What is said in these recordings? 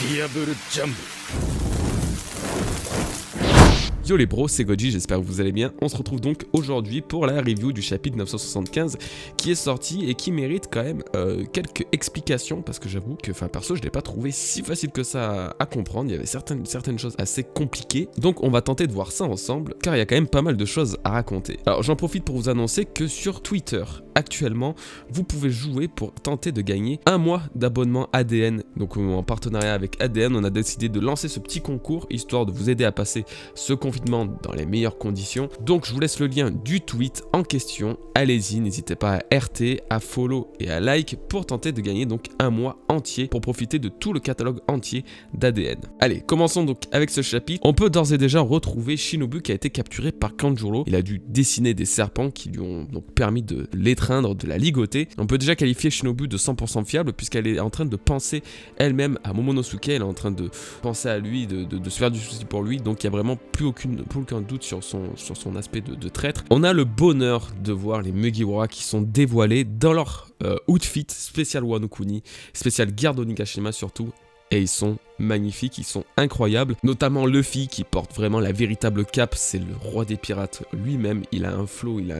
Diable Jump. Yo les bros, c'est Goji, j'espère que vous allez bien. On se retrouve donc aujourd'hui pour la review du chapitre 975 qui est sorti et qui mérite quand même quelques explications parce que j'avoue que, perso, je l'ai pas trouvé si facile que ça à comprendre. Il y avait certaines choses assez compliquées. Donc on va tenter de voir ça ensemble car il y a quand même pas mal de choses à raconter. Alors j'en profite pour vous annoncer que sur Twitter, actuellement, vous pouvez jouer pour tenter de gagner un mois d'abonnement ADN. Donc en partenariat avec ADN, on a décidé de lancer ce petit concours histoire de vous aider à passer ce confinement dans les meilleures conditions. Donc je vous laisse le lien du tweet en question. Allez-y, n'hésitez pas à RT, à follow et à like pour tenter de gagner donc un mois entier pour profiter de tout le catalogue entier d'ADN. Allez, commençons donc avec ce chapitre. On peut d'ores et déjà retrouver Shinobu qui a été capturé par Kanjuro. Il a dû dessiner des serpents qui lui ont donc permis de l'étreindre, de la ligoter. On peut déjà qualifier Shinobu de 100% fiable puisqu'elle est en train de penser elle-même à Momonosuke. Elle est en train de penser à lui, de se faire du souci pour lui. Donc il n'y a vraiment plus aucun doute sur son aspect de traître. On a le bonheur de voir les Mugiwara qui sont dévoilés dans leur outfit spécial Wano Kuni, spécial Garde Onigashima surtout. Et ils sont magnifiques, ils sont incroyables. Notamment Luffy qui porte vraiment la véritable cape, c'est le roi des pirates lui-même. Il a un flow, il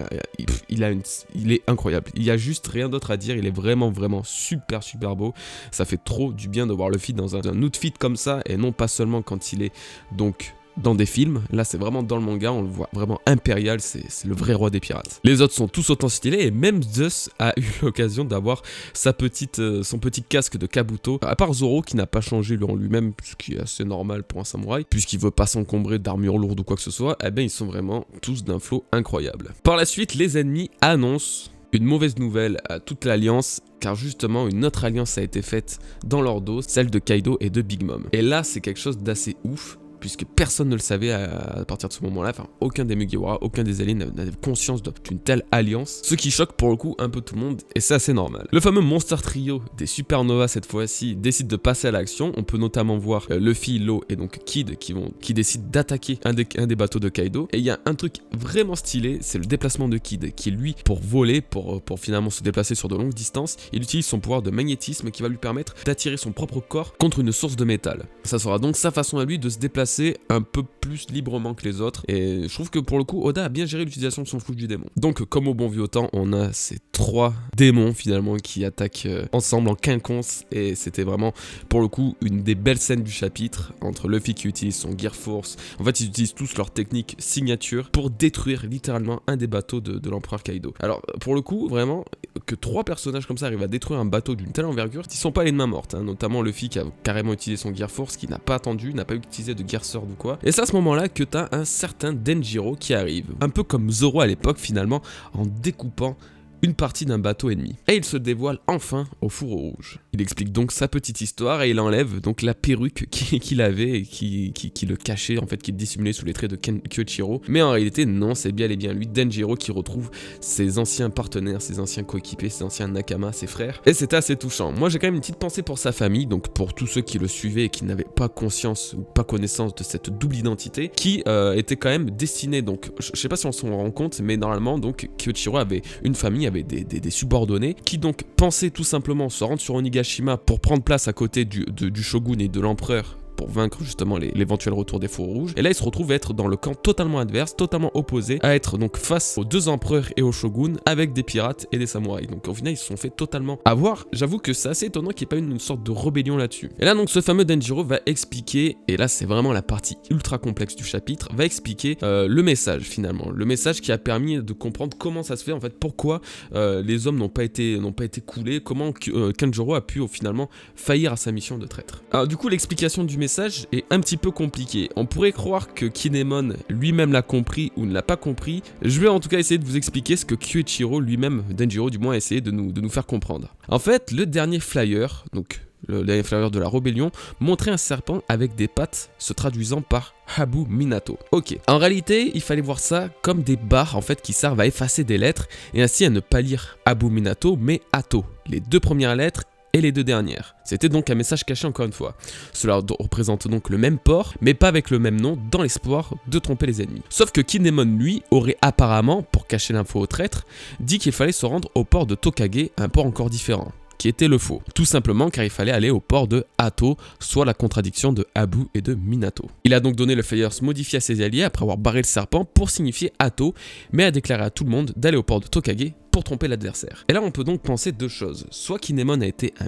est incroyable. Il y a juste rien d'autre à dire, il est vraiment super beau. Ça fait trop du bien de voir Luffy dans un outfit comme ça et non pas seulement quand il est donc dans des films. Là c'est vraiment dans le manga, on le voit vraiment impérial, c'est le vrai roi des pirates. Les autres sont tous autant stylés et même Zeus a eu l'occasion d'avoir son petit casque de Kabuto, à part Zoro qui n'a pas changé en lui-même, ce qui est assez normal pour un samouraï, puisqu'il veut pas s'encombrer d'armure lourde ou quoi que ce soit. Eh bien ils sont vraiment tous d'un flow incroyable. Par la suite, les ennemis annoncent une mauvaise nouvelle à toute l'alliance, car justement une autre alliance a été faite dans leur dos, celle de Kaido et de Big Mom. Et là c'est quelque chose d'assez ouf, puisque personne ne le savait à partir de ce moment-là, aucun des Mugiwara, aucun des aliens n'avait conscience d'une telle alliance, ce qui choque pour le coup un peu tout le monde, et c'est assez normal. Le fameux Monster Trio des Supernovas cette fois-ci décide de passer à l'action. On peut notamment voir Luffy, Law et donc Kid qui décident d'attaquer un des bateaux de Kaido, et il y a un truc vraiment stylé, c'est le déplacement de Kid, qui lui, pour voler, pour finalement se déplacer sur de longues distances, il utilise son pouvoir de magnétisme qui va lui permettre d'attirer son propre corps contre une source de métal. Ça sera donc sa façon à lui de se déplacer un peu plus librement que les autres, et je trouve que pour le coup Oda a bien géré l'utilisation de son flou du démon. Donc comme au bon vieux temps, on a ces trois démons finalement qui attaquent ensemble en quinconce, et c'était vraiment pour le coup une des belles scènes du chapitre, entre Luffy qui utilise son Gear Force. En fait ils utilisent tous leur technique signature pour détruire littéralement un des bateaux de l'empereur Kaido. Alors pour le coup vraiment que trois personnages comme ça arrivent à détruire un bateau d'une telle envergure, ils sont pas les mains mortes, hein. Notamment Luffy qui a carrément utilisé son Gear Force, qui n'a pas attendu, n'a pas utilisé de Gear Sword ou quoi. Et c'est à ce moment-là que t'as un certain Denjiro qui arrive, un peu comme Zoro à l'époque finalement, en découpant une partie d'un bateau ennemi. Et il se dévoile enfin au fourreau rouge. Il explique donc sa petite histoire et il enlève donc la perruque qu'il avait et qui le cachait, en fait, qui le dissimulait sous les traits de Kyoichiro. Mais en réalité, non, c'est bien et bien lui, Denjiro, qui retrouve ses anciens partenaires, ses anciens coéquipiers, ses anciens nakama, ses frères. Et c'était assez touchant. Moi, j'ai quand même une petite pensée pour sa famille, donc pour tous ceux qui le suivaient et qui n'avaient pas conscience ou pas connaissance de cette double identité, qui était quand même destinée, donc, je sais pas si on s'en rend compte, mais normalement, donc, Kyoichiro avait une famille, avait des subordonnés qui donc pensaient tout simplement se rendre sur Onigashima pour prendre place à côté du shogun et de l'empereur pour vaincre justement l'éventuel retour des fourreaux rouges. Et là, il se retrouve à être dans le camp totalement adverse, totalement opposé, à être donc face aux deux empereurs et au shogun avec des pirates et des samouraïs. Donc au final, ils se sont fait totalement avoir. J'avoue que c'est assez étonnant qu'il n'y ait pas eu une sorte de rébellion là-dessus. Et là, donc, ce fameux Denjiro va expliquer, et là, c'est vraiment la partie ultra complexe du chapitre, va expliquer le message finalement. Le message qui a permis de comprendre comment ça se fait, en fait, pourquoi les hommes n'ont pas été coulés, comment Kanjuro a pu finalement faillir à sa mission de traître. Alors du coup, l'explication du message est un petit peu compliqué. On pourrait croire que Kinemon lui-même l'a compris ou ne l'a pas compris. Je vais en tout cas essayer de vous expliquer ce que Kyoichiro lui-même, Denjiro du moins, a essayé de nous faire comprendre. En fait, le dernier flyer, donc le dernier flyer de la rébellion, montrait un serpent avec des pattes se traduisant par Habu Minato. Ok, en réalité, il fallait voir ça comme des barres en fait qui servent à effacer des lettres et ainsi à ne pas lire Habu Minato mais Ato, les deux premières lettres et les deux dernières. C'était donc un message caché encore une fois. Cela représente donc le même port, mais pas avec le même nom, dans l'espoir de tromper les ennemis. Sauf que Kinemon, lui, aurait apparemment, pour cacher l'info au traître, dit qu'il fallait se rendre au port de Tokage, un port encore différent. qui était le faux. Tout simplement car il fallait aller au port de Hato, soit la contradiction de Abu et de Minato. Il a donc donné le Fires modifié à ses alliés après avoir barré le serpent pour signifier Hato, mais a déclaré à tout le monde d'aller au port de Tokage pour tromper l'adversaire. Et là on peut donc penser deux choses, soit Kinemon a été un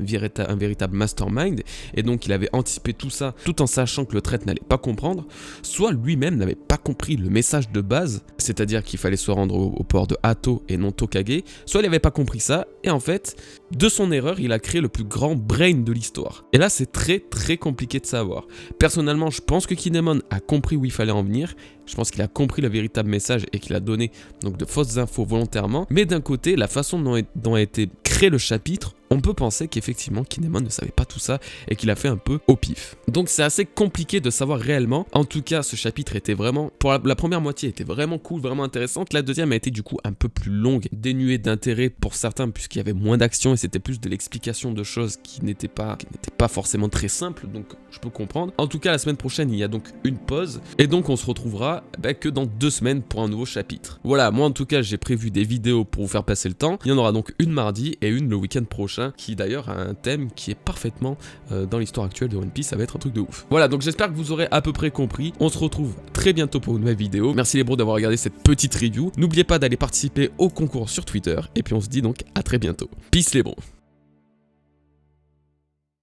véritable mastermind, et donc il avait anticipé tout ça tout en sachant que le traître n'allait pas comprendre, soit lui-même n'avait pas compris le message de base, c'est-à-dire qu'il fallait se rendre au port de Hato et non Tokage, soit il n'avait pas compris ça, et en fait, de son erreur, il a créé le plus grand brain de l'histoire. Et là c'est très compliqué de savoir. Personnellement, je pense que Kinemon a compris où il fallait en venir, je pense qu'il a compris le véritable message et qu'il a donné donc de fausses infos volontairement, mais d'un côté, la façon dont a été créé le chapitre, on peut penser qu'effectivement Kinemon ne savait pas tout ça et qu'il a fait un peu au pif. Donc c'est assez compliqué de savoir réellement. En tout cas, ce chapitre était vraiment, pour la première moitié, était vraiment cool, vraiment intéressante. La deuxième a été du coup un peu plus longue, dénuée d'intérêt pour certains puisqu'il y avait moins d'action et c'était plus de l'explication de choses qui n'étaient pas forcément très simples, donc je peux comprendre. En tout cas, la semaine prochaine, il y a donc une pause et donc on se retrouvera que dans 2 semaines pour un nouveau chapitre. Voilà, moi en tout cas, j'ai prévu des vidéos pour vous faire passer le temps. Il y en aura donc une mardi et une le week-end prochain, qui d'ailleurs a un thème qui est parfaitement dans l'histoire actuelle de One Piece, ça va être un truc de ouf. Voilà, donc j'espère que vous aurez à peu près compris. On se retrouve très bientôt pour une nouvelle vidéo. Merci les bros d'avoir regardé cette petite review. N'oubliez pas d'aller participer au concours sur Twitter, et puis on se dit donc à très bientôt. Peace les bros.